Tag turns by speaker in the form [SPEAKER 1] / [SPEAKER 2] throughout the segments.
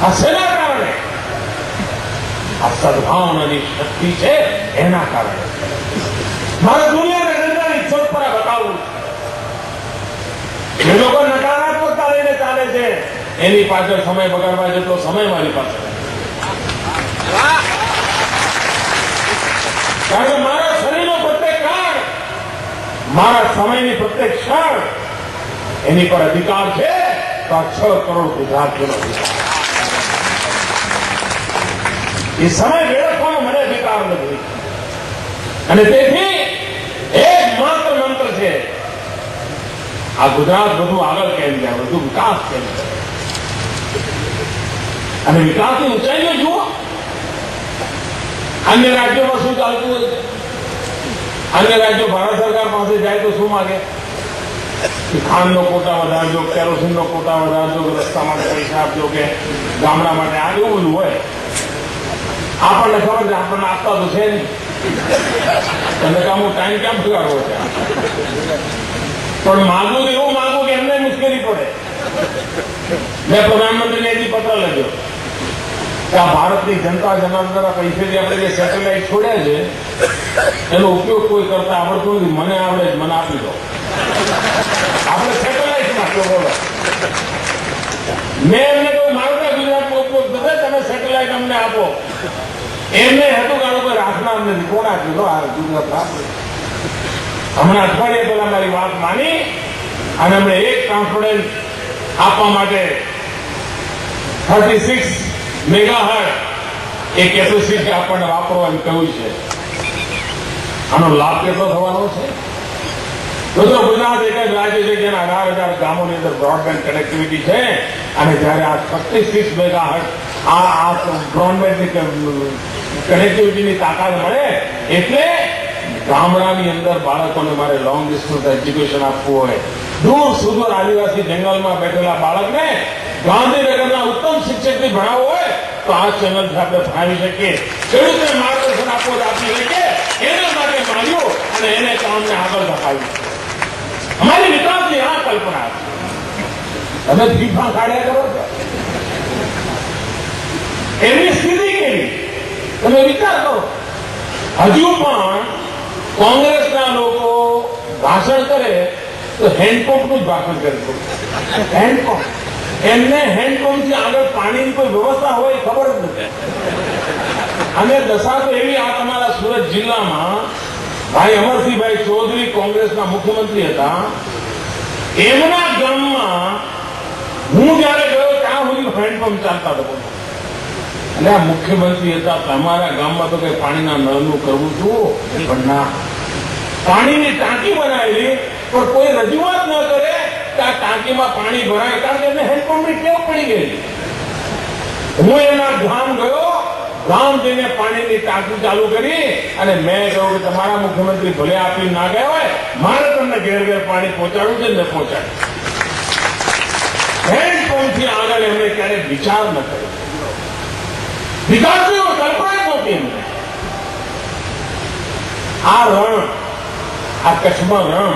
[SPEAKER 1] આ શેના કારણે? આ સદભાવનાની શક્તિ છે એના કારણે. મારે દુનિયાને ગંગાની છોડ પર બતાવવું છે. જે લોકો નકારાત્મકતા લઈને ચાલે છે એની પાછળ સમય બગાડવા જતો સમય મારી પાસે. કારણ કે મારા શરીરનો પ્રત્યેક કાળ, મારા સમયની પ્રત્યેક ક્ષણ એની પર અધિકાર છે. તો આ 6 કરોડ ગુજરાતીઓનો અધિકાર. એ સમય વેડફવાનો મને અધિકાર નથી. અને તેથી એક માત્ર મંત્ર છે, આ ગુજરાત બધું આગળ કેમ જાય, બધું વિકાસ કેમ જાય. અને વિકાસની ઊંચાઈઓ જુઓ. અન્ય રાજ્યોમાં શું ચાલતું હોય છે? અન્ય રાજ્યો ભારત સરકાર પાસે જાય તો શું માગે? ખાંડનો કોટા વધારજો, કેરોસીનનો કોટા વધારજો, રસ્તા માટે પૈસા આપજો, કે ગામડા માટે આ એવું બધું હોય. આપણને ખબર છે આપણને આપતા તો છે નહીં. તમને કામ ટાઈમ ક્યાં બગાડવો છે? પણ માગવું તો એવું માગવું કે એમને મુશ્કેલી પડે. મેં પ્રધાનમંત્રીને એથી પત્ર લખ્યો કે આ ભારતની જનતા જનાર્દનના પૈસેથી આપણે જે સેટેલાઇટ છોડ્યા છે એનો ઉપયોગ કોઈ કરતા આવડતું નથી. મને આવડે, મને આપી દો. આપણે સેટેલાઇટ નાખ્યો. બોલો, મેં એમને કહ્યું મારો ગુજરાતનો ઉપયોગ થશે, તમે સેટેલાઇટ અમને આપો. એમને હતું કે કોઈ રાખનાર નથી. કોણ આપ્યું? આ ગુજરાત આપે. હમણાં અઠવાડિયા પહેલા મારી વાત માની અને અમને એક ટ્રાન્સપોર્ટેન્ટ આપવા માટે 36 મેગાહર્ટ્ઝ એ કેપેસિટી આપણને વાપરવાનું કહ્યું છે. આનો લાભ કેટલો થવાનો છે? મિત્રો, ગુજરાત એક જ રાજ્ય છે જેના 18,000 ગામોની અંદર બ્રોડબેન્ડ કનેક્ટિવિટી છે. અને જયારે આ 36 મેગાહર્ટ્ઝ આ બ્રોડબેન્ડની કનેક્ટિવિટીની તાકાત મળે એટલે ગામડાની અંદર બાળકોને મારે લોંગ ડિસ્ટન્સ એજ્યુકેશન આપવું હોય, દૂર સુદૂર આદિવાસી જંગલમાં બેઠેલા બાળકને ગાંધીનગરના ઉત્તમ શિક્ષકથી ભણાવવું હોય તો આ ચેનલથી આપણે ભણાવી શકીએ. ખેડૂતને માર્ગદર્શન આપવું આપી શકીએ. એના માટે માન્યું અને એને કામને આગળ ધપાવ્યું. અમારી વિકાસની આ કલ્પના છે. તમે ફીફા કાઢ્યા કરો છો, એમની સ્થિતિ કેવી તમે વિચાર કરો. હજુ પણ કોંગ્રેસના લોકો ભાષણ કરે તો હેન્ડપંપનું જ ભાષણ કરે. હેન્ડપંપ, એમને હેન્ડપંપથી આગળ પાણીની કોઈ વ્યવસ્થા હોય ખબર જ નથી. અને દશા તો એવી, આ તમારા સુરત જિલ્લામાં ભાઈ અમરસિંહભાઈ ચૌધરી કોંગ્રેસના મુખ્યમંત્રી હતા. એમના ગામમાં હું જયારે ગયો ત્યાં સુધી હેન્ડપંપ ચાલતા હતા. એટલે આ મુખ્યમંત્રી હતા, તમારા ગામમાં તો કઈ પાણીના નળનું કરવું છું, પણ ના, પાણીની ટાંકી બનાવેલી પણ કોઈ રજૂઆત ન કરે કે આ ટાંકીમાં પાણી ભરાય, કારણ કે એમને હેન્ડપંપની ટેવ પડી ગઈ. હું એના ગામ ગયો, ગામ જઈને પાણીની ટાંકી ચાલુ કરી અને મેં કહ્યું કે તમારા મુખ્યમંત્રી ભલે આપી ના ગયા હોય, મારે તમને ઘેર ઘેર પાણી પહોંચાડવું છે ને પહોંચાડ્યું. હેન્ડપંપથી આગળ એમને ક્યારેક વિચાર ન કર્યો. વિકાસની કલ્પના જ નહોતી એમને. આ રણ, આ કચ્છમાં રણ,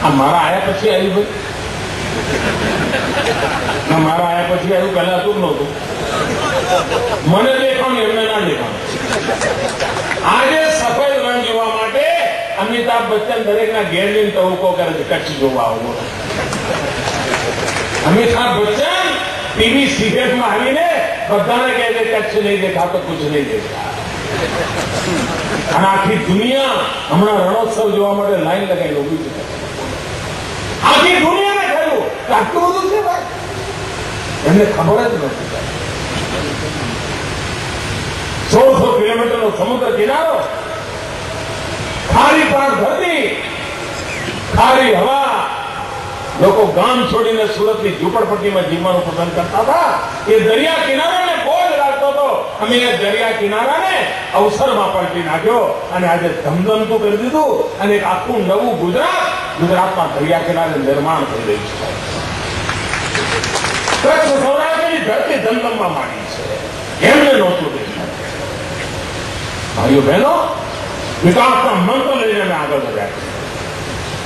[SPEAKER 1] આ મારા આયા પછી આવ્યું ભાઈ? મારા આયા પછી આવ્યું, પહેલા હતું નહોતું. મને દેખાણ એમને ના દેખાણ. આજે સફેદ રણ જોવા માટે અમિતાભ બચ્ચન દરેકના ઘેર લઈને ટહુકો કરે છે, કચ્છ જોવા આવો. અમિતાભ બચ્ચન ટીવી સિરિયલમાં આવીને બધાને કહે છે કચ્છ નહીં દેખા તો કુછ નહીં દેખા. અને આખી દુનિયા હમણાં રણોત્સવ જોવા માટે લાઈન લગાવી ઉભી છે. આખી દુનિયાને કહ્યું કે આટલું બધું છે ભાઈ, એમને ખબર જ નથી. 1600 કિલોમીટરનો સમુદ્ર કિનારો, ખારી પાર ધરતી, ખારી હવા. લોકો ગામ છોડીને સુરતની ઝૂંપડપટ્ટીમાં જીવવાનું પસંદ કરતા હતા. એ દરિયા કિનારાને બોજ રાખતો હતો. અમે એ દરિયા કિનારાને અવસરમાં પલટી નાખ્યો અને આજે ધમધમતું કરી દીધું. અને એક આખું નવું ગુજરાતમાં દરિયા કિનારે નિર્માણ થઈ રહ્યું છે. કચ્છ સૌરાષ્ટ્રની ધરતી ધમધમવા માંડી છે. એમને નહોતું દેખાતું. ભાઈઓ બહેનો, વિકાસના મંત્ર લઈને અમે આગળ વધ્યા છે.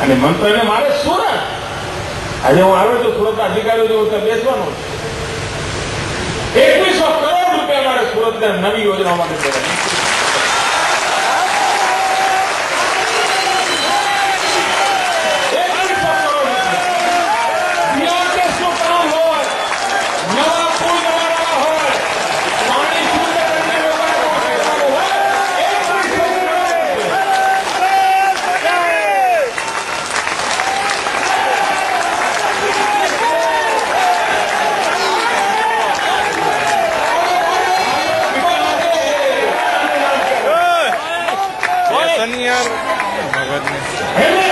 [SPEAKER 1] અને મંત્રને મારે સુરત, આજે હું આવ્યો તો સુરત અધિકારીઓ ત્યાં બેસવાનો 2100 કરોડ રૂપિયા મારે સુરતને નવી યોજના માટે દેવા. 2100 કરોડ રૂપિયા. બીઆરટીએસનું કામ હોય, નવા પુલ બનાવવાના હોય, પાણી શુદ્ધ કરીને લોકોને પહોંચાડવાનું હોય, 2100 કરોડ રૂપિયા.
[SPEAKER 2] યાર મગજની
[SPEAKER 1] એને